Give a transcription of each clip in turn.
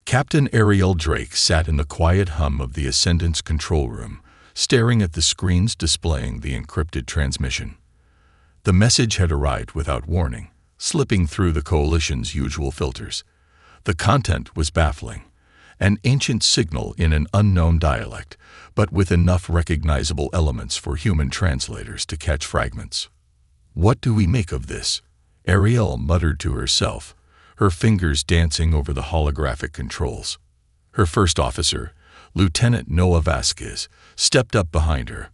Captain Ariel Drake sat in the quiet hum of the Ascendant's control room, staring at the screens displaying the encrypted transmission. The message had arrived without warning, slipping through the Coalition's usual filters. The content was baffling. An ancient signal in an unknown dialect, but with enough recognizable elements for human translators to catch fragments. "What do we make of this?" Ariel muttered to herself, her fingers dancing over the holographic controls. Her first officer, Lieutenant Noah Vasquez, stepped up behind her.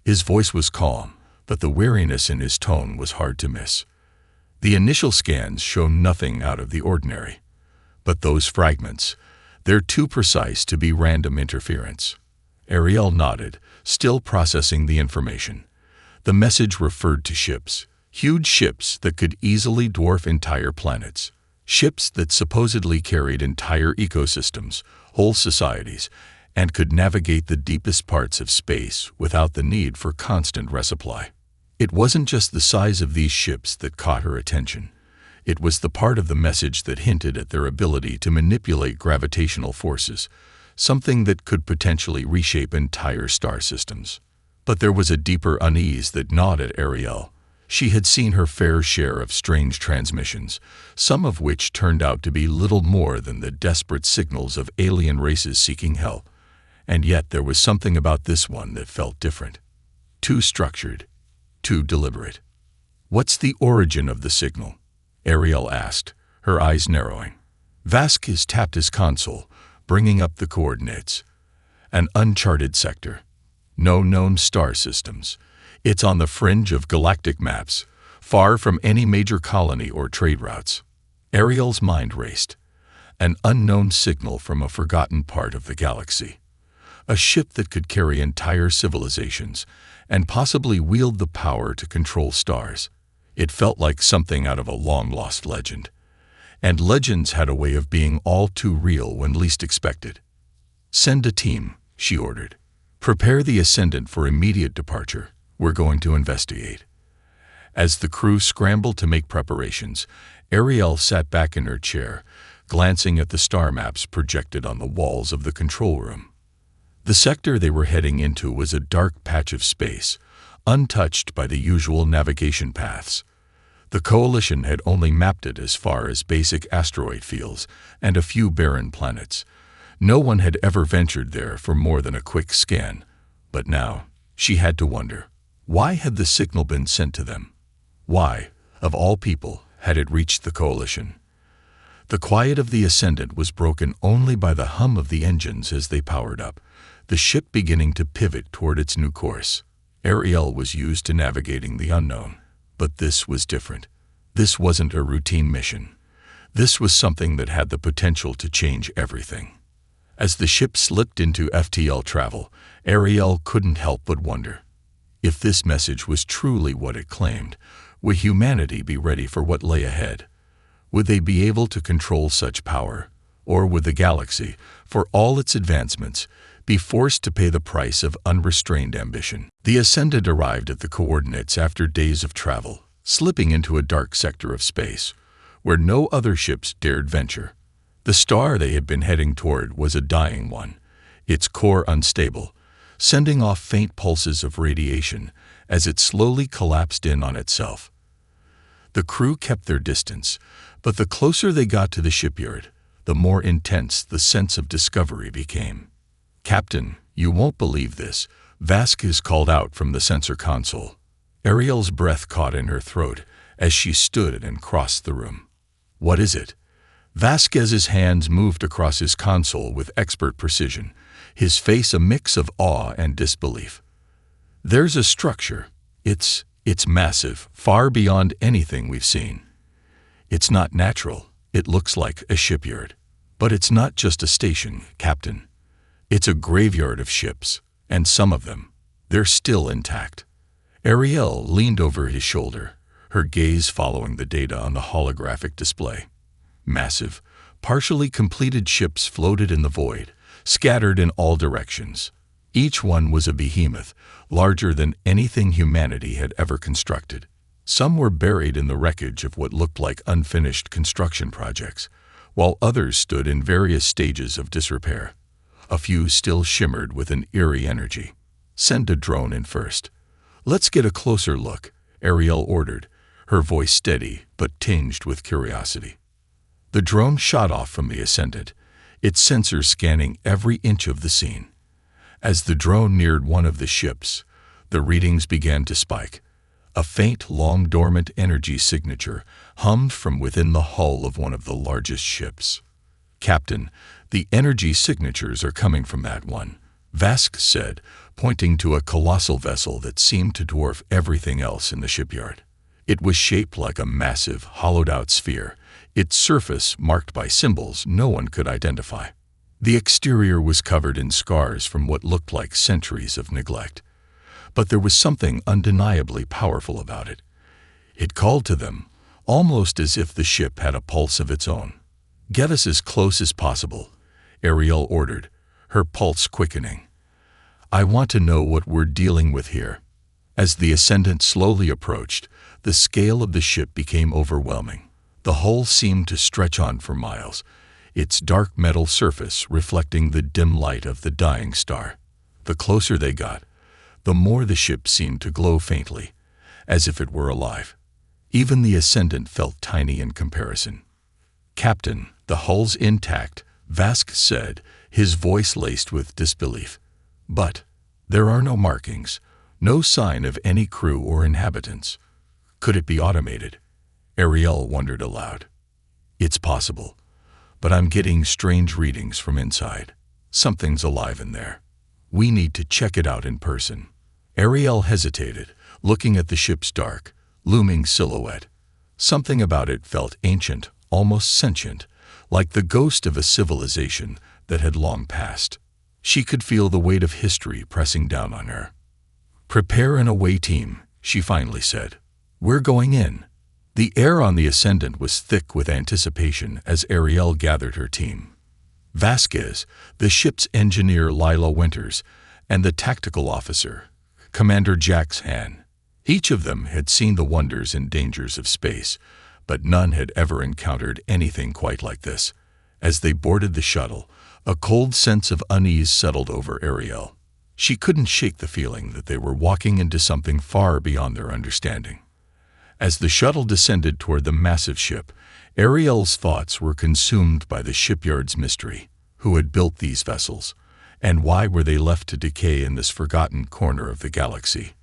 His voice was calm, but the weariness in his tone was hard to miss. The initial scans show nothing out of the ordinary. But those fragments, they're too precise to be random interference. Ariel nodded, still processing the information. The message referred to ships, huge ships that could easily dwarf entire planets. Ships that supposedly carried entire ecosystems, whole societies, and could navigate the deepest parts of space without the need for constant resupply. It wasn't just the size of these ships that caught her attention. It was the part of the message that hinted at their ability to manipulate gravitational forces, something that could potentially reshape entire star systems. But there was a deeper unease that gnawed at Ariel. She had seen her fair share of strange transmissions, some of which turned out to be little more than the desperate signals of alien races seeking help. And yet there was something about this one that felt different. Too structured, too deliberate. "What's the origin of the signal?" Ariel asked, her eyes narrowing. Vasquez tapped his console, bringing up the coordinates. An uncharted sector. No known star systems. It's on the fringe of galactic maps, far from any major colony or trade routes. Ariel's mind raced. An unknown signal from a forgotten part of the galaxy. A ship that could carry entire civilizations, and possibly wield the power to control stars. It felt like something out of a long-lost legend. And legends had a way of being all too real when least expected. "Send a team," she ordered. "Prepare the Ascendant for immediate departure. We're going to investigate." As the crew scrambled to make preparations, Ariel sat back in her chair, glancing at the star maps projected on the walls of the control room. The sector they were heading into was a dark patch of space, untouched by the usual navigation paths. The Coalition had only mapped it as far as basic asteroid fields and a few barren planets. No one had ever ventured there for more than a quick scan. But now, she had to wonder, why had the signal been sent to them? Why, of all people, had it reached the Coalition? The quiet of the Ascendant was broken only by the hum of the engines as they powered up, the ship beginning to pivot toward its new course. Ariel was used to navigating the unknown, but this was different. This wasn't a routine mission. This was something that had the potential to change everything. As the ship slipped into FTL travel, Ariel couldn't help but wonder. If this message was truly what it claimed, would humanity be ready for what lay ahead? Would they be able to control such power? Or would the galaxy, for all its advancements, be forced to pay the price of unrestrained ambition? The Ascendant arrived at the coordinates after days of travel, slipping into a dark sector of space, where no other ships dared venture. The star they had been heading toward was a dying one, its core unstable, sending off faint pulses of radiation as it slowly collapsed in on itself. The crew kept their distance, but the closer they got to the shipyard, the more intense the sense of discovery became. "Captain, you won't believe this," Vasquez called out from the sensor console. Ariel's breath caught in her throat as she stood and crossed the room. "What is it?" Vasquez's hands moved across his console with expert precision, his face a mix of awe and disbelief. "There's a structure. It's massive, far beyond anything we've seen. It's not natural. It looks like a shipyard. But it's not just a station, Captain. It's a graveyard of ships, and some of them, they're still intact." Ariel leaned over his shoulder, her gaze following the data on the holographic display. Massive, partially completed ships floated in the void, scattered in all directions. Each one was a behemoth, larger than anything humanity had ever constructed. Some were buried in the wreckage of what looked like unfinished construction projects, while others stood in various stages of disrepair. A few still shimmered with an eerie energy. "Send a drone in first. Let's get a closer look," Ariel ordered, her voice steady but tinged with curiosity. The drone shot off from the Ascendant, its sensors scanning every inch of the scene. As the drone neared one of the ships, the readings began to spike. A faint, long-dormant energy signature hummed from within the hull of one of the largest ships. "Captain, the energy signatures are coming from that one," Vask said, pointing to a colossal vessel that seemed to dwarf everything else in the shipyard. It was shaped like a massive, hollowed-out sphere, its surface marked by symbols no one could identify. The exterior was covered in scars from what looked like centuries of neglect. But there was something undeniably powerful about it. It called to them, almost as if the ship had a pulse of its own. "Get us as close as possible," Ariel ordered, her pulse quickening. "I want to know what we're dealing with here." As the Ascendant slowly approached, the scale of the ship became overwhelming. The hull seemed to stretch on for miles, its dark metal surface reflecting the dim light of the dying star. The closer they got, the more the ship seemed to glow faintly, as if it were alive. Even the Ascendant felt tiny in comparison. "Captain, the hull's intact," Vask said, his voice laced with disbelief. "But there are no markings, no sign of any crew or inhabitants. Could it be automated?" Ariel wondered aloud. "It's possible, but I'm getting strange readings from inside. Something's alive in there. We need to check it out in person." Ariel hesitated, looking at the ship's dark, looming silhouette. Something about it felt ancient, almost sentient, like the ghost of a civilization that had long passed. She could feel the weight of history pressing down on her. "Prepare an away team," she finally said. "We're going in." The air on the Ascendant was thick with anticipation as Ariel gathered her team. Vasquez, the ship's engineer Lila Winters, and the tactical officer, Commander Jax Han. Each of them had seen the wonders and dangers of space, but none had ever encountered anything quite like this. As they boarded the shuttle, a cold sense of unease settled over Ariel. She couldn't shake the feeling that they were walking into something far beyond their understanding. As the shuttle descended toward the massive ship, Ariel's thoughts were consumed by the shipyard's mystery. Who had built these vessels? And why were they left to decay in this forgotten corner of the galaxy?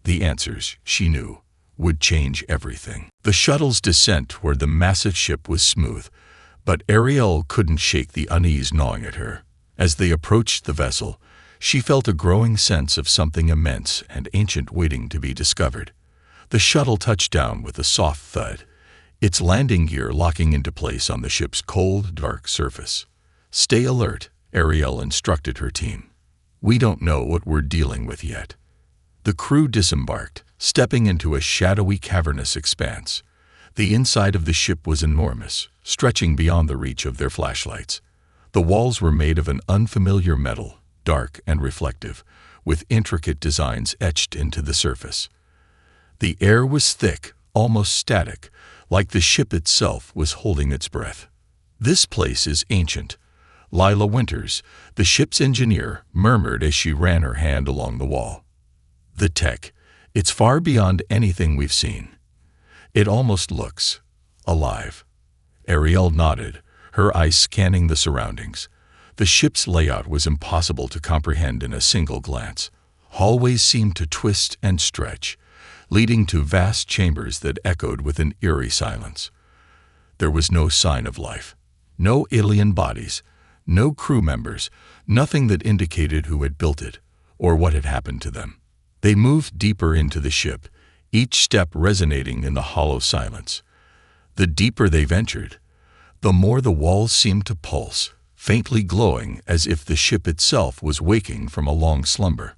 The answers, she knew, would change everything. The shuttle's descent toward the massive ship was smooth, but Ariel couldn't shake the unease gnawing at her. As they approached the vessel, she felt a growing sense of something immense and ancient waiting to be discovered. The shuttle touched down with a soft thud, its landing gear locking into place on the ship's cold, dark surface. "Stay alert," Ariel instructed her team. "We don't know what we're dealing with yet." The crew disembarked, stepping into a shadowy, cavernous expanse. The inside of the ship was enormous, stretching beyond the reach of their flashlights. The walls were made of an unfamiliar metal, dark and reflective, with intricate designs etched into the surface. The air was thick, almost static, like the ship itself was holding its breath. "This place is ancient," Lila Winters, the ship's engineer, murmured as she ran her hand along the wall. "The tech, it's far beyond anything we've seen. It almost looks alive." Ariel nodded, her eyes scanning the surroundings. The ship's layout was impossible to comprehend in a single glance. Hallways seemed to twist and stretch, leading to vast chambers that echoed with an eerie silence. There was no sign of life, no alien bodies, no crew members, nothing that indicated who had built it or what had happened to them. They moved deeper into the ship, each step resonating in the hollow silence. The deeper they ventured, the more the walls seemed to pulse, faintly glowing as if the ship itself was waking from a long slumber.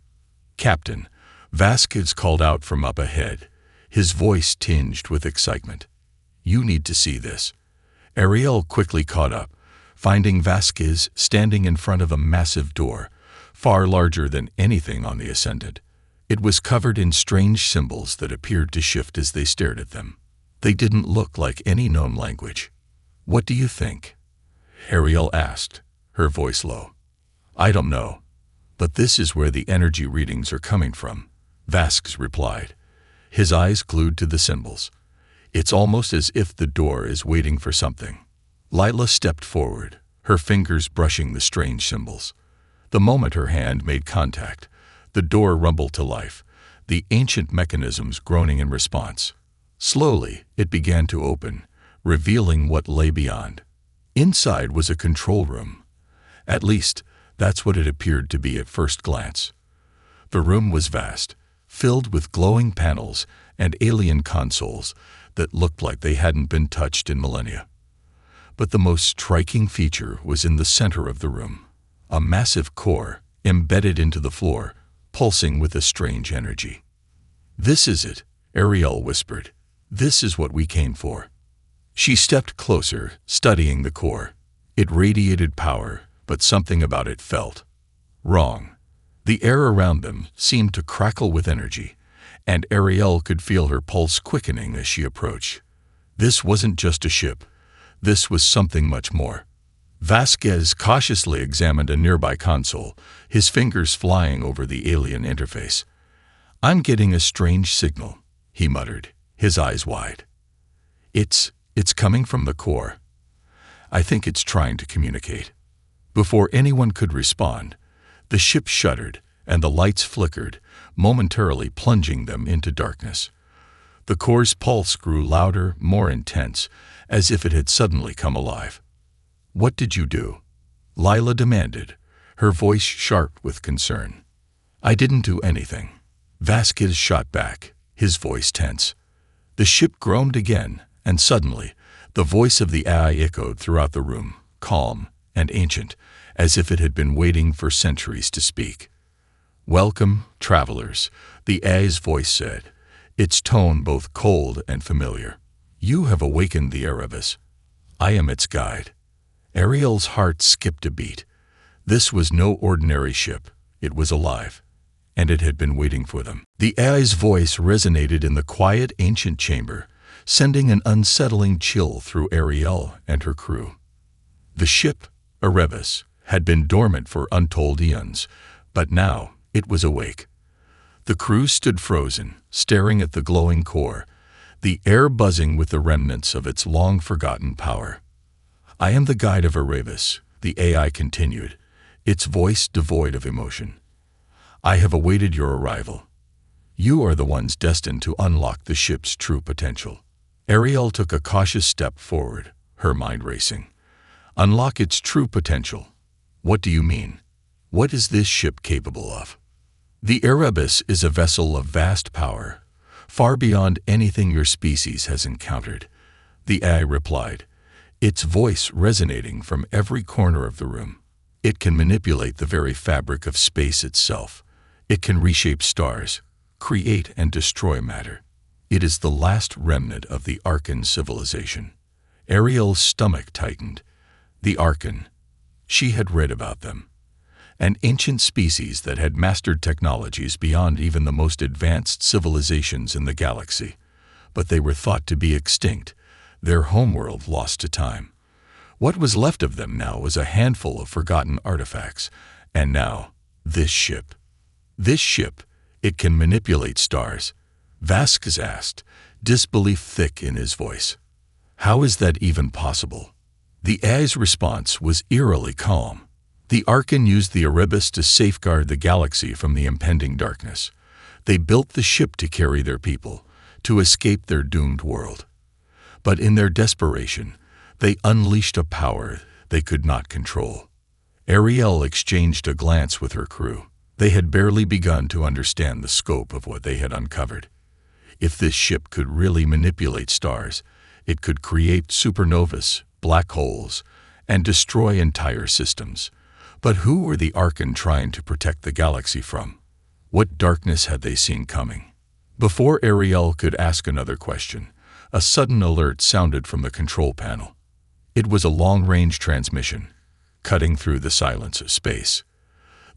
"Captain," Vasquez called out from up ahead, his voice tinged with excitement. "You need to see this." Ariel quickly caught up, finding Vasquez standing in front of a massive door, far larger than anything on the Ascendant. It was covered in strange symbols that appeared to shift as they stared at them. They didn't look like any known language. "What do you think?" Ariel asked, her voice low. I don't know, but this is where the energy readings are coming from, Vasquez replied, his eyes glued to the symbols. It's almost as if the door is waiting for something. Lila stepped forward, her fingers brushing the strange symbols. The moment her hand made contact, the door rumbled to life, the ancient mechanisms groaning in response. Slowly, it began to open, revealing what lay beyond. Inside was a control room. At least, that's what it appeared to be at first glance. The room was vast, filled with glowing panels and alien consoles that looked like they hadn't been touched in millennia. But the most striking feature was in the center of the room, a massive core embedded into the floor, pulsing with a strange energy. This is it, Ariel whispered. This is what we came for. She stepped closer, studying the core. It radiated power, but something about it felt wrong. The air around them seemed to crackle with energy, and Ariel could feel her pulse quickening as she approached. This wasn't just a ship. This was something much more. Vasquez cautiously examined a nearby console, his fingers flying over the alien interface. I'm getting a strange signal, he muttered, his eyes wide. It's coming from the core. I think it's trying to communicate. Before anyone could respond, the ship shuddered and the lights flickered, momentarily plunging them into darkness. The core's pulse grew louder, more intense, as if it had suddenly come alive. What did you do? Lila demanded, her voice sharp with concern. I didn't do anything. Vasquez shot back, his voice tense. The ship groaned again, and suddenly, the voice of the AI echoed throughout the room, calm and ancient, as if it had been waiting for centuries to speak. Welcome, travelers, the AI's voice said, its tone both cold and familiar. You have awakened the Erebus. I am its guide. Ariel's heart skipped a beat. This was no ordinary ship. It was alive, and it had been waiting for them. The AI's voice resonated in the quiet, ancient chamber, sending an unsettling chill through Ariel and her crew. The ship, Erebus, had been dormant for untold eons, but now it was awake. The crew stood frozen, staring at the glowing core, the air buzzing with the remnants of its long-forgotten power. I am the guide of Erebus, the AI continued, its voice devoid of emotion. I have awaited your arrival. You are the ones destined to unlock the ship's true potential. Ariel took a cautious step forward, her mind racing. Unlock its true potential. What do you mean? What is this ship capable of? The Erebus is a vessel of vast power, far beyond anything your species has encountered, the AI replied, its voice resonating from every corner of the room. It can manipulate the very fabric of space itself. It can reshape stars, create and destroy matter. It is the last remnant of the Arkan civilization. Ariel's stomach tightened. The Arkan. She had read about them. An ancient species that had mastered technologies beyond even the most advanced civilizations in the galaxy. But they were thought to be extinct, their homeworld lost to time. What was left of them now was a handful of forgotten artifacts, and now, this ship. This ship, it can manipulate stars. Vasquez asked, disbelief thick in his voice. How is that even possible? The AI's response was eerily calm. The Arkan used the Erebus to safeguard the galaxy from the impending darkness. They built the ship to carry their people, to escape their doomed world. But in their desperation, they unleashed a power they could not control. Ariel exchanged a glance with her crew. They had barely begun to understand the scope of what they had uncovered. If this ship could really manipulate stars, it could create supernovas, black holes, and destroy entire systems. But who were the Arkan trying to protect the galaxy from? What darkness had they seen coming? Before Ariel could ask another question, a sudden alert sounded from the control panel. It was a long-range transmission, cutting through the silence of space.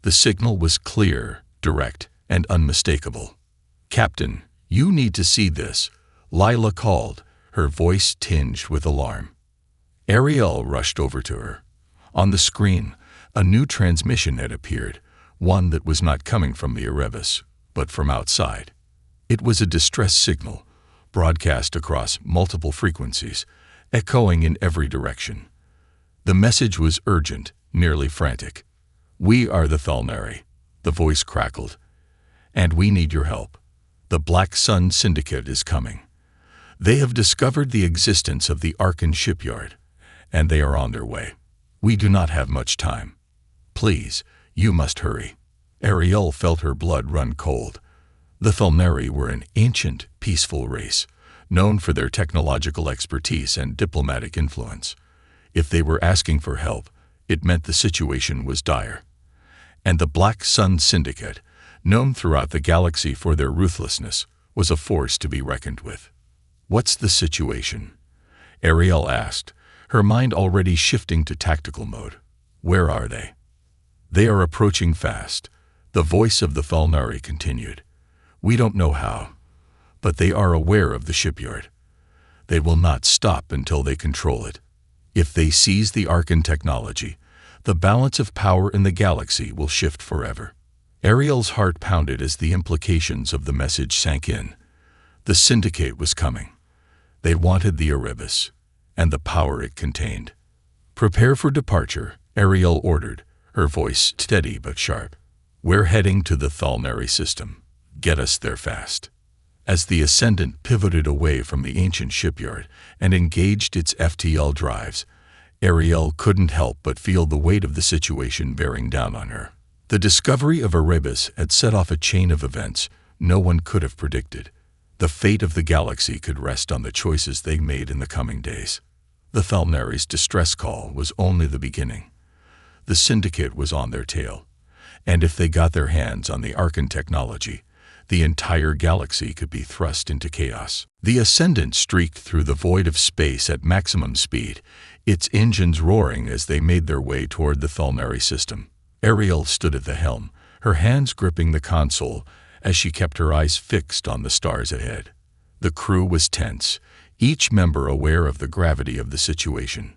The signal was clear, direct, and unmistakable. Captain, you need to see this, Lila called, her voice tinged with alarm. Ariel rushed over to her. On the screen, a new transmission had appeared, one that was not coming from the Erebus, but from outside. It was a distress signal, broadcast across multiple frequencies, echoing in every direction. The message was urgent, nearly frantic. "We are the Thalnari," the voice crackled, "and we need your help. The Black Sun Syndicate is coming. They have discovered the existence of the Arkan shipyard, and they are on their way. We do not have much time. Please, you must hurry." Ariel felt her blood run cold. The Thalnari were an ancient, peaceful race, known for their technological expertise and diplomatic influence. If they were asking for help, it meant the situation was dire. And the Black Sun Syndicate, known throughout the galaxy for their ruthlessness, was a force to be reckoned with. "What's the situation?" Ariel asked, her mind already shifting to tactical mode. "Where are they?" "They are approaching fast," the voice of the Thalnari continued. "We don't know how, but they are aware of the shipyard. They will not stop until they control it. If they seize the Arkan technology, the balance of power in the galaxy will shift forever." Ariel's heart pounded as the implications of the message sank in. The Syndicate was coming. They wanted the Erebus, and the power it contained. "Prepare for departure," Ariel ordered, her voice steady but sharp. "We're heading to the Thalnari system. Get us there fast." As the Ascendant pivoted away from the ancient shipyard and engaged its FTL drives, Ariel couldn't help but feel the weight of the situation bearing down on her. The discovery of Erebus had set off a chain of events no one could have predicted. The fate of the galaxy could rest on the choices they made in the coming days. The Thalnari's distress call was only the beginning. The Syndicate was on their tail, and if they got their hands on the Arkan technology, the entire galaxy could be thrust into chaos. The Ascendant streaked through the void of space at maximum speed, its engines roaring as they made their way toward the Thalnari system. Ariel stood at the helm, her hands gripping the console as she kept her eyes fixed on the stars ahead. The crew was tense, each member aware of the gravity of the situation.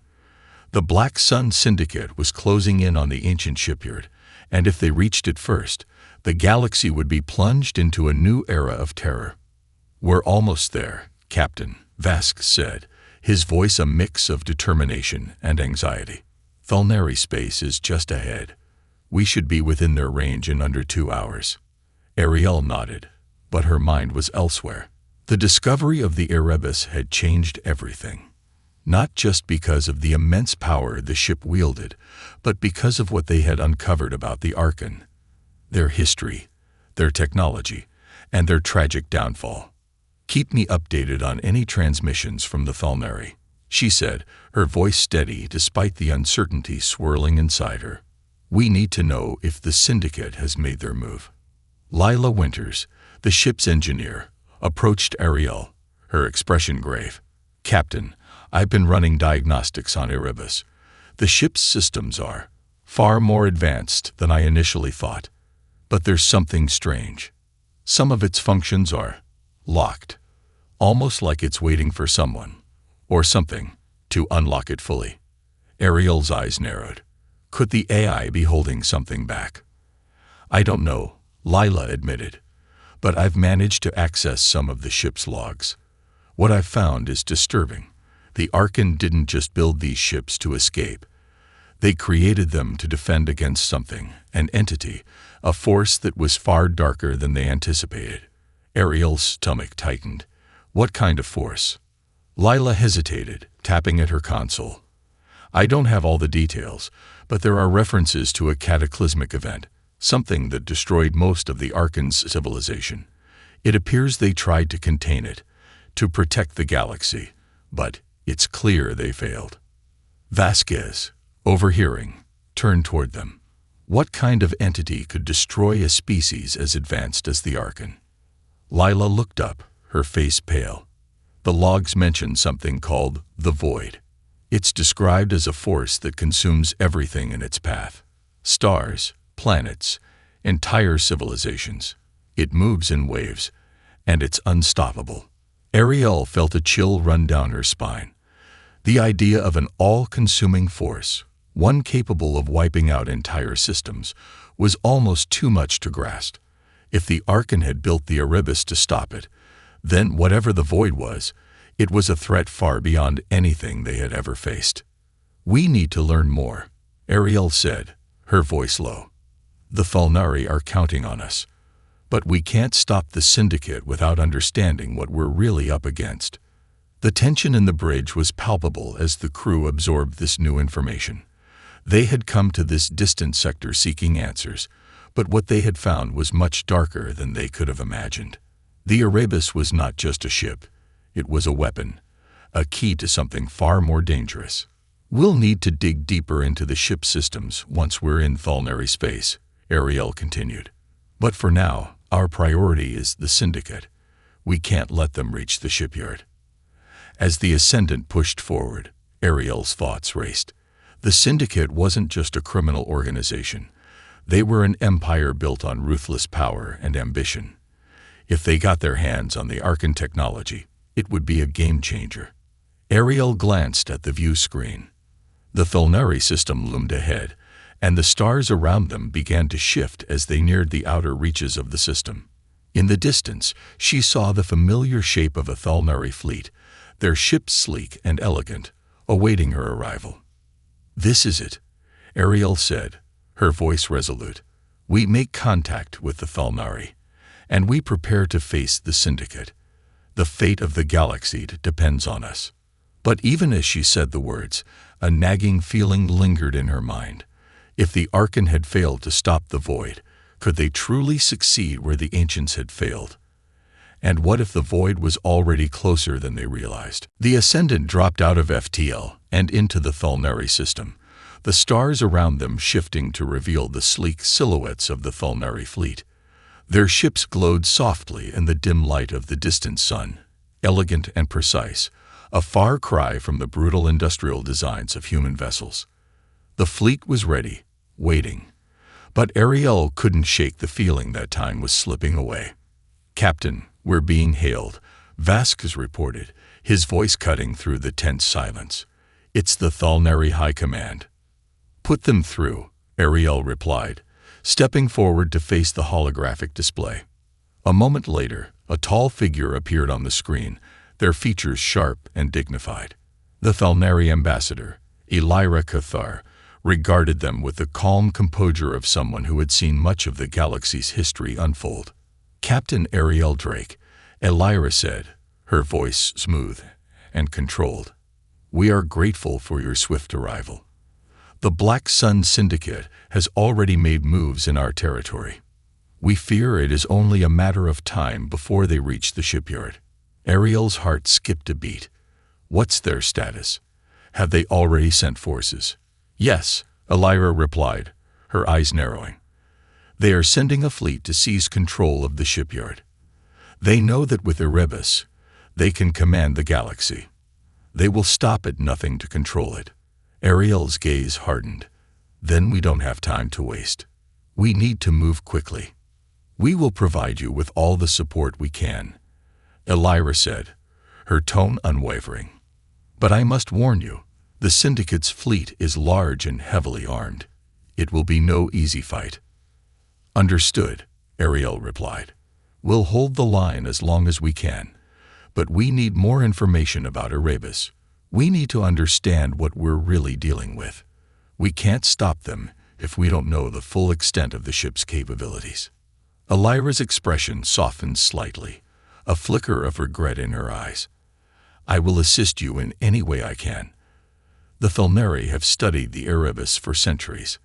The Black Sun Syndicate was closing in on the ancient shipyard, and if they reached it first, the galaxy would be plunged into a new era of terror. "We're almost there, Captain," Vask said, his voice a mix of determination and anxiety. "Thalnari space is just ahead. We should be within their range in under 2 hours." Ariel nodded, but her mind was elsewhere. The discovery of the Erebus had changed everything. Not just because of the immense power the ship wielded, but because of what they had uncovered about the Arkan. Their history, their technology, and their tragic downfall. "Keep me updated on any transmissions from the Thalnari," she said, her voice steady despite the uncertainty swirling inside her. "We need to know if the Syndicate has made their move." Lila Winters, the ship's engineer, approached Ariel, her expression grave. "Captain, I've been running diagnostics on Erebus. The ship's systems are far more advanced than I initially thought. But there's something strange. Some of its functions are locked, almost like it's waiting for someone, or something, to unlock it fully." Ariel's eyes narrowed. Could the AI be holding something back? "I don't know," Lila admitted, "but I've managed to access some of the ship's logs. What I've found is disturbing. The Arkan didn't just build these ships to escape. They created them to defend against something, an entity, a force that was far darker than they anticipated." Ariel's stomach tightened. "What kind of force?" Lila hesitated, tapping at her console. "I don't have all the details, but there are references to a cataclysmic event, something that destroyed most of the Arkan's civilization. It appears they tried to contain it, to protect the galaxy, but it's clear they failed." Vasquez, overhearing, turned toward them. What kind of entity could destroy a species as advanced as the Arkan? Lila looked up, her face pale. The logs mentioned something called the Void. It's described as a force that consumes everything in its path. Stars, planets, entire civilizations. It moves in waves, and it's unstoppable. Ariel felt a chill run down her spine. The idea of an all-consuming force, one capable of wiping out entire systems, was almost too much to grasp. If the Archon had built the Erebus to stop it, then whatever the void was, it was a threat far beyond anything they had ever faced. "We need to learn more," Ariel said, her voice low. "The Thalnari are counting on us. But we can't stop the Syndicate without understanding what we're really up against." The tension in the bridge was palpable as the crew absorbed this new information. They had come to this distant sector seeking answers, but what they had found was much darker than they could have imagined. The Erebus was not just a ship. It was a weapon, a key to something far more dangerous. "We'll need to dig deeper into the ship systems once we're in Thalnari space," Ariel continued. "But for now, our priority is the Syndicate. We can't let them reach the shipyard." As the Ascendant pushed forward, Ariel's thoughts raced. The Syndicate wasn't just a criminal organization. They were an empire built on ruthless power and ambition. If they got their hands on the Archon technology, it would be a game-changer. Ariel glanced at the view screen. The Thalnari system loomed ahead, and the stars around them began to shift as they neared the outer reaches of the system. In the distance, she saw the familiar shape of a Thalnari fleet, their ships sleek and elegant, awaiting her arrival. "This is it," Ariel said, her voice resolute. "We make contact with the Thalnari, and we prepare to face the Syndicate. The fate of the galaxy depends on us." But even as she said the words, a nagging feeling lingered in her mind. If the Archon had failed to stop the void, could they truly succeed where the ancients had failed? And what if the void was already closer than they realized? The Ascendant dropped out of FTL and into the Thalnari system, the stars around them shifting to reveal the sleek silhouettes of the Thalnari fleet. Their ships glowed softly in the dim light of the distant sun, elegant and precise, a far cry from the brutal industrial designs of human vessels. The fleet was ready, waiting. But Ariel couldn't shake the feeling that time was slipping away. "Captain, we're being hailed," Vasquez reported, his voice cutting through the tense silence. "It's the Thalnari High Command." "Put them through," Ariel replied, stepping forward to face the holographic display. A moment later, a tall figure appeared on the screen, their features sharp and dignified. The Thalnari ambassador, Elira Cathar, regarded them with the calm composure of someone who had seen much of the galaxy's history unfold. "Captain Ariel Drake," Elira said, her voice smooth and controlled. "We are grateful for your swift arrival. The Black Sun Syndicate has already made moves in our territory. We fear it is only a matter of time before they reach the shipyard." Ariel's heart skipped a beat. "What's their status? Have they already sent forces?" "Yes," Elira replied, her eyes narrowing. "They are sending a fleet to seize control of the shipyard. They know that with Erebus, they can command the galaxy. They will stop at nothing to control it." Ariel's gaze hardened. "Then we don't have time to waste. We need to move quickly. We will provide you with all the support we can," Elira said, her tone unwavering. "But I must warn you, the Syndicate's fleet is large and heavily armed. It will be no easy fight." "Understood," Ariel replied. "We'll hold the line as long as we can, but we need more information about Erebus. We need to understand what we're really dealing with. We can't stop them if we don't know the full extent of the ship's capabilities." Elira's expression softened slightly, a flicker of regret in her eyes. "I will assist you in any way I can. The Thalnari have studied the Erebus for centuries,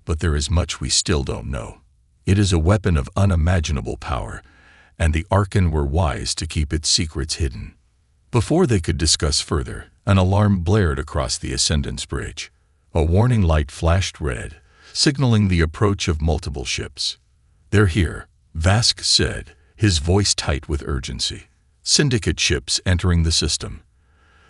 but there is much we still don't know. It is a weapon of unimaginable power, and the Archon were wise to keep its secrets hidden." Before they could discuss further, an alarm blared across the Ascendant's bridge. A warning light flashed red, signaling the approach of multiple ships. "They're here," Vasquez said, his voice tight with urgency. "Syndicate ships entering the system.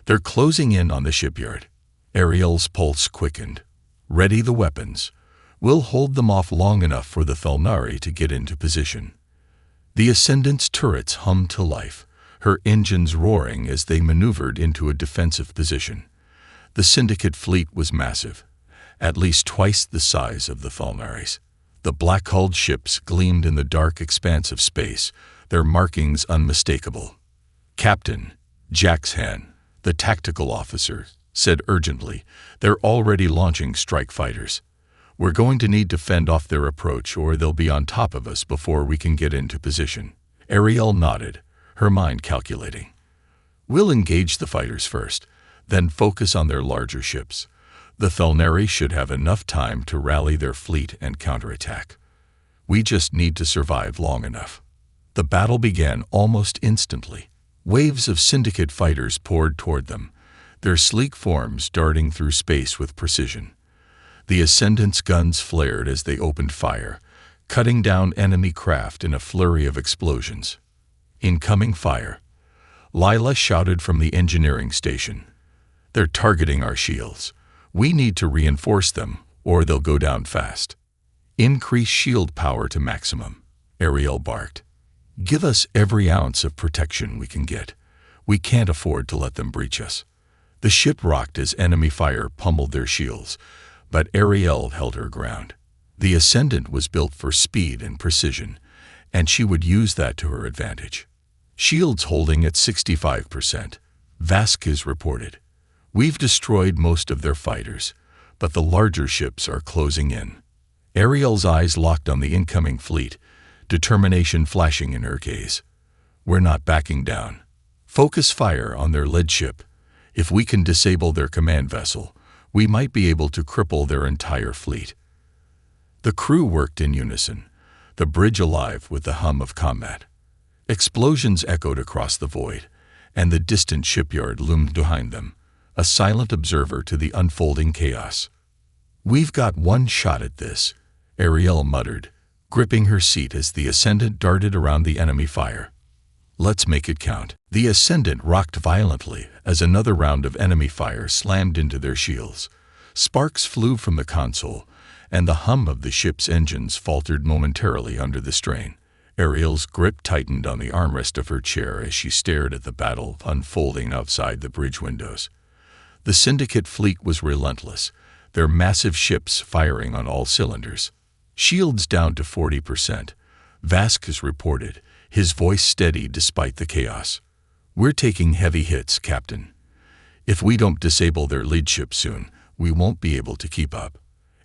They're closing in on the shipyard." Ariel's pulse quickened. "Ready the weapons. We'll hold them off long enough for the Thalnari to get into position." The Ascendant's turrets hummed to life, her engines roaring as they maneuvered into a defensive position. The Syndicate fleet was massive, at least twice the size of the Thalnaris. The black-hulled ships gleamed in the dark expanse of space, their markings unmistakable. "Captain," Jack's hand, the tactical officer, said urgently, "they're already launching strike fighters. We're going to need to fend off their approach or they'll be on top of us before we can get into position." Ariel nodded, her mind calculating. "We'll engage the fighters first, then focus on their larger ships. The Thalnari should have enough time to rally their fleet and counterattack. We just need to survive long enough." The battle began almost instantly. Waves of Syndicate fighters poured toward them, their sleek forms darting through space with precision. The Ascendant's guns flared as they opened fire, cutting down enemy craft in a flurry of explosions. "Incoming fire," Lila shouted from the engineering station. "They're targeting our shields. We need to reinforce them, or they'll go down fast." "Increase shield power to maximum," Ariel barked. "Give us every ounce of protection we can get. We can't afford to let them breach us." The ship rocked as enemy fire pummeled their shields, but Ariel held her ground. The Ascendant was built for speed and precision, and she would use that to her advantage. "Shields holding at 65%, Vasquez reported. "We've destroyed most of their fighters, but the larger ships are closing in." Ariel's eyes locked on the incoming fleet, determination flashing in her gaze. "We're not backing down. Focus fire on their lead ship. If we can disable their command vessel, we might be able to cripple their entire fleet." The crew worked in unison, the bridge alive with the hum of combat. Explosions echoed across the void, and the distant shipyard loomed behind them, a silent observer to the unfolding chaos. "We've got one shot at this," Ariel muttered, gripping her seat as the Ascendant darted around the enemy fire. "Let's make it count." The Ascendant rocked violently as another round of enemy fire slammed into their shields. Sparks flew from the console, and the hum of the ship's engines faltered momentarily under the strain. Ariel's grip tightened on the armrest of her chair as she stared at the battle unfolding outside the bridge windows. The Syndicate fleet was relentless, their massive ships firing on all cylinders. "Shields down to 40%, Vasquez reported, his voice steady despite the chaos. "We're taking heavy hits, Captain. If we don't disable their lead ship soon, we won't be able to keep up."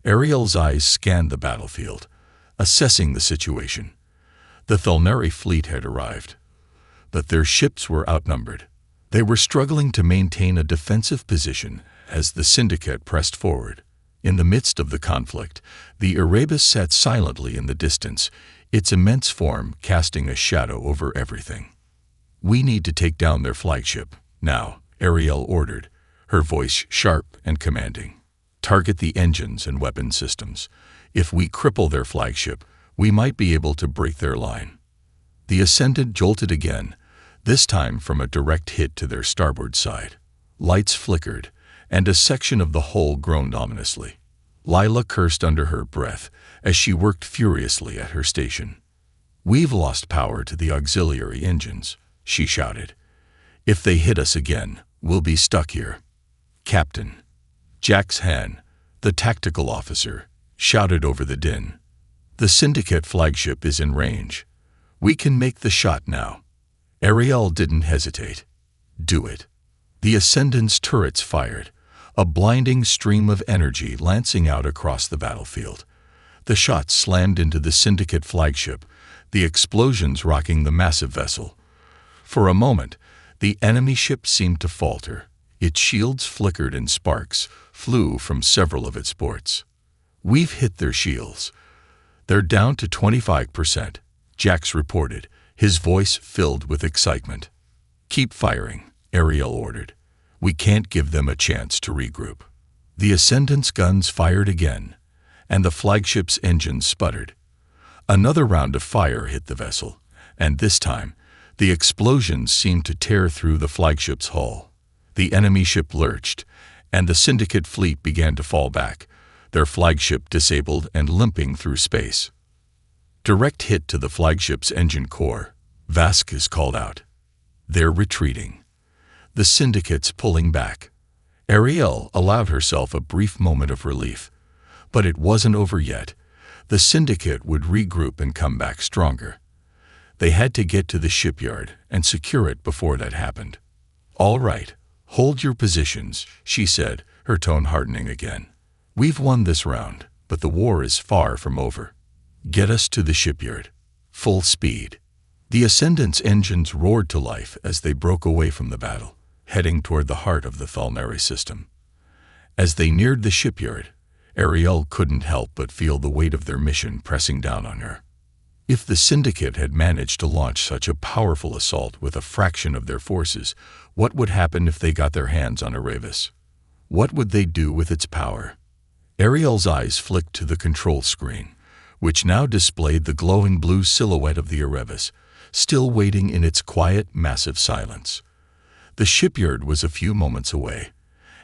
Ariel's eyes scanned the battlefield, assessing the situation. The Thalnari fleet had arrived, but their ships were outnumbered. They were struggling to maintain a defensive position as the Syndicate pressed forward. In the midst of the conflict, the Erebus sat silently in the distance, its immense form casting a shadow over everything. "We need to take down their flagship, now," Ariel ordered, her voice sharp and commanding. "Target the engines and weapon systems. If we cripple their flagship, we might be able to break their line." The Ascendant jolted again, this time from a direct hit to their starboard side. Lights flickered, and a section of the hull groaned ominously. Lila cursed under her breath as she worked furiously at her station. "We've lost power to the auxiliary engines," she shouted. "If they hit us again, we'll be stuck here." "Captain," Jack's hand, the tactical officer, shouted over the din. "The Syndicate flagship is in range. We can make the shot now." Ariel didn't hesitate. "Do it." The Ascendant's turrets fired, a blinding stream of energy lancing out across the battlefield. The shots slammed into the Syndicate flagship, the explosions rocking the massive vessel. For a moment, the enemy ship seemed to falter. Its shields flickered and sparks flew from several of its ports. "We've hit their shields. They're down to 25%, Jax reported, his voice filled with excitement. "Keep firing," Ariel ordered. "We can't give them a chance to regroup." The Ascendant's guns fired again, and the flagship's engines sputtered. Another round of fire hit the vessel, and this time, the explosions seemed to tear through the flagship's hull. The enemy ship lurched, and the Syndicate fleet began to fall back, their flagship disabled and limping through space. Direct hit to the flagship's engine core, Vasquez called out. "They're retreating. The Syndicate's pulling back." Ariel allowed herself a brief moment of relief. But it wasn't over yet. The syndicate would regroup and come back stronger. They had to get to the shipyard and secure it before that happened. "All right, hold your positions," she said, her tone hardening again. "We've won this round, but the war is far from over. Get us to the shipyard. Full speed." The Ascendant's engines roared to life as they broke away from the battle, heading toward the heart of the Thalnari system. As they neared the shipyard, Ariel couldn't help but feel the weight of their mission pressing down on her. If the Syndicate had managed to launch such a powerful assault with a fraction of their forces, what would happen if they got their hands on Erebus? What would they do with its power? Ariel's eyes flicked to the control screen, which now displayed the glowing blue silhouette of the Erebus, still waiting in its quiet, massive silence. The shipyard was a few moments away,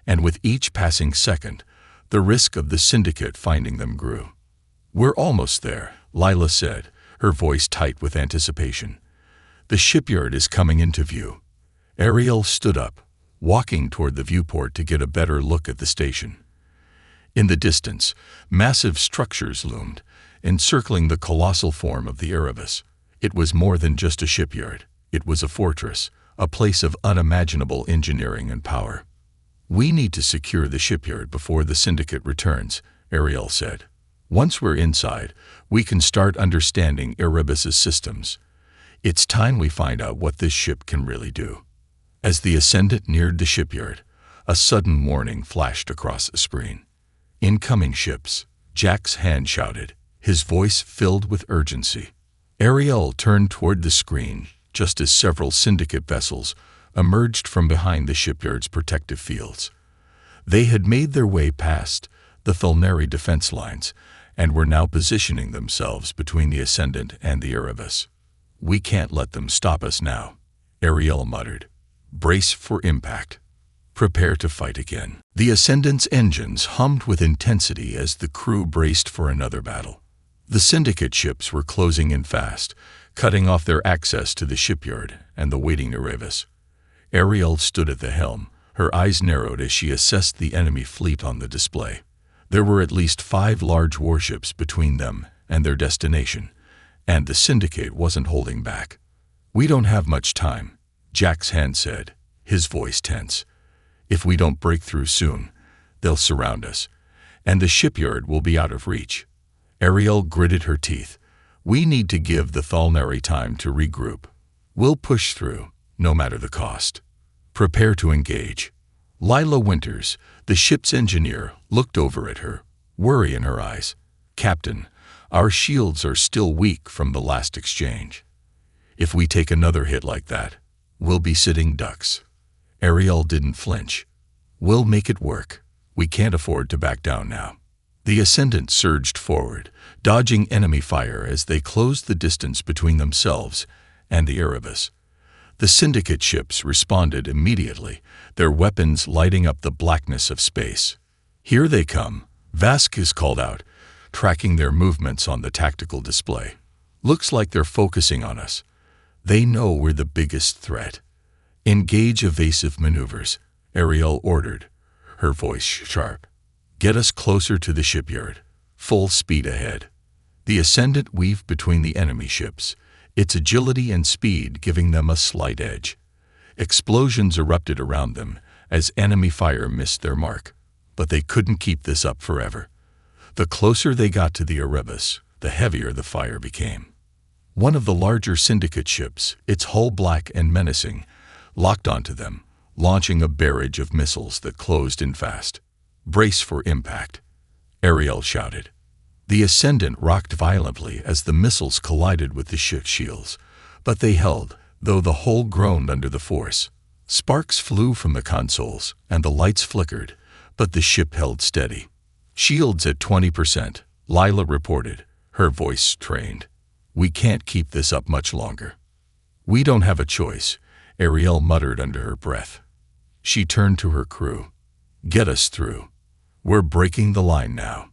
and with each passing second, the risk of the Syndicate finding them grew. "We're almost there," Lila said, her voice tight with anticipation. "The shipyard is coming into view." Ariel stood up, walking toward the viewport to get a better look at the station. In the distance, massive structures loomed, encircling the colossal form of the Erebus. It was more than just a shipyard. It was a fortress, a place of unimaginable engineering and power. "We need to secure the shipyard before the Syndicate returns," Ariel said. "Once we're inside, we can start understanding Erebus's systems. It's time we find out what this ship can really do." As the Ascendant neared the shipyard, a sudden warning flashed across the screen. "Incoming ships," Jack's hand shouted, his voice filled with urgency. Ariel turned toward the screen just as several Syndicate vessels emerged from behind the shipyard's protective fields. They had made their way past the Thalnari defense lines and were now positioning themselves between the Ascendant and the Erebus. "We can't let them stop us now," Ariel muttered. "Brace for impact. Prepare to fight again." The Ascendant's engines hummed with intensity as the crew braced for another battle. The Syndicate ships were closing in fast, cutting off their access to the shipyard and the waiting Erebus. Ariel stood at the helm, her eyes narrowed as she assessed the enemy fleet on the display. There were at least 5 large warships between them and their destination, and the Syndicate wasn't holding back. "We don't have much time," Jack's hand said, his voice tense. "If we don't break through soon, they'll surround us, and the shipyard will be out of reach." Ariel gritted her teeth. "We need to give the Thalnari time to regroup. We'll push through, no matter the cost. Prepare to engage." Lila Winters, the ship's engineer, looked over at her, worry in her eyes. "Captain, our shields are still weak from the last exchange. If we take another hit like that, we'll be sitting ducks." Ariel didn't flinch. "We'll make it work. We can't afford to back down now." The Ascendant surged forward, dodging enemy fire as they closed the distance between themselves and the Erebus. The Syndicate ships responded immediately, their weapons lighting up the blackness of space. "Here they come," Vasquez called out, tracking their movements on the tactical display. "Looks like they're focusing on us. They know we're the biggest threat." "Engage evasive maneuvers," Ariel ordered, her voice sharp. "Get us closer to the shipyard. Full speed ahead." The Ascendant weaved between the enemy ships, its agility and speed giving them a slight edge. Explosions erupted around them as enemy fire missed their mark, but they couldn't keep this up forever. The closer they got to the Erebus, the heavier the fire became. One of the larger Syndicate ships, its hull black and menacing, locked onto them, launching a barrage of missiles that closed in fast. "Brace for impact," Ariel shouted. The Ascendant rocked violently as the missiles collided with the ship's shields, but they held, though the hull groaned under the force. Sparks flew from the consoles, and the lights flickered, but the ship held steady. "Shields at 20%, Lila reported, her voice strained. "We can't keep this up much longer." "We don't have a choice," Ariel muttered under her breath. She turned to her crew. "Get us through. We're breaking the line now."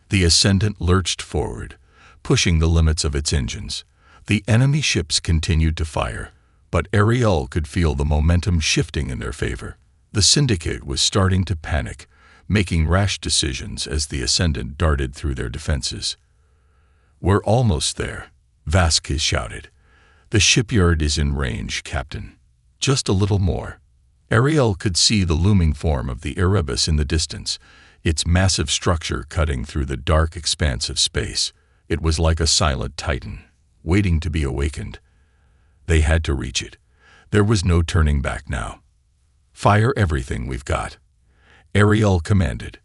The Ascendant lurched forward, pushing the limits of its engines. The enemy ships continued to fire, but Ariel could feel the momentum shifting in their favor. The Syndicate was starting to panic, making rash decisions as the Ascendant darted through their defenses. "We're almost there," Vasquez shouted. "The shipyard is in range, Captain. Just a little more." Ariel could see the looming form of the Erebus in the distance, its massive structure cutting through the dark expanse of space. It was like a silent titan, waiting to be awakened. They had to reach it. There was no turning back now. "Fire everything we've got," Ariel commanded.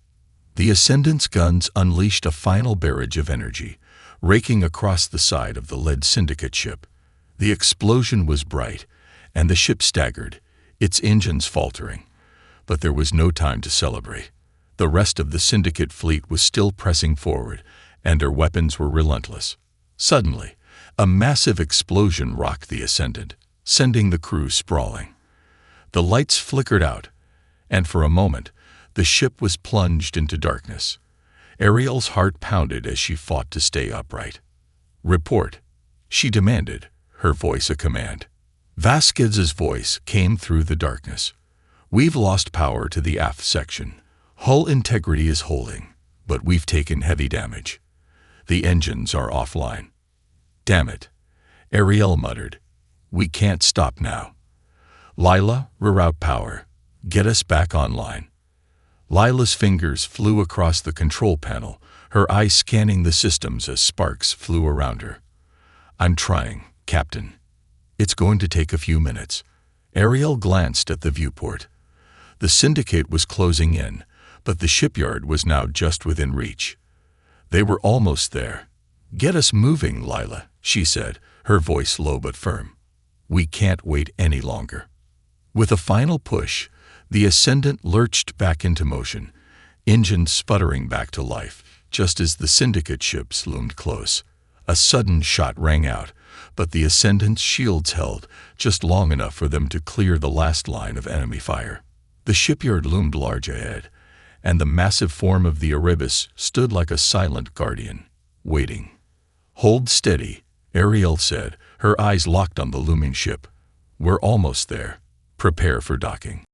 The Ascendant's guns unleashed a final barrage of energy, raking across the side of the lead Syndicate ship. The explosion was bright, and the ship staggered, its engines faltering. But there was no time to celebrate. The rest of the Syndicate fleet was still pressing forward, and their weapons were relentless. Suddenly, a massive explosion rocked the Ascendant, sending the crew sprawling. The lights flickered out, and for a moment, the ship was plunged into darkness. Ariel's heart pounded as she fought to stay upright. "Report," she demanded, her voice a command. Vasquez's voice came through the darkness. "We've lost power to the aft section. Hull integrity is holding, but we've taken heavy damage. The engines are offline." "Damn it," Ariel muttered. "We can't stop now. Lila, reroute power. Get us back online." Lila's fingers flew across the control panel, her eyes scanning the systems as sparks flew around her. "I'm trying, Captain. It's going to take a few minutes." Ariel glanced at the viewport. The Syndicate was closing in, but the shipyard was now just within reach. They were almost there. "Get us moving, Lila," she said, her voice low but firm. "We can't wait any longer." With a final push, the Ascendant lurched back into motion, engines sputtering back to life, just as the Syndicate ships loomed close. A sudden shot rang out, but the Ascendant's shields held just long enough for them to clear the last line of enemy fire. The shipyard loomed large ahead, and the massive form of the Erebus stood like a silent guardian, waiting. "Hold steady," Ariel said, her eyes locked on the looming ship. "We're almost there. Prepare for docking."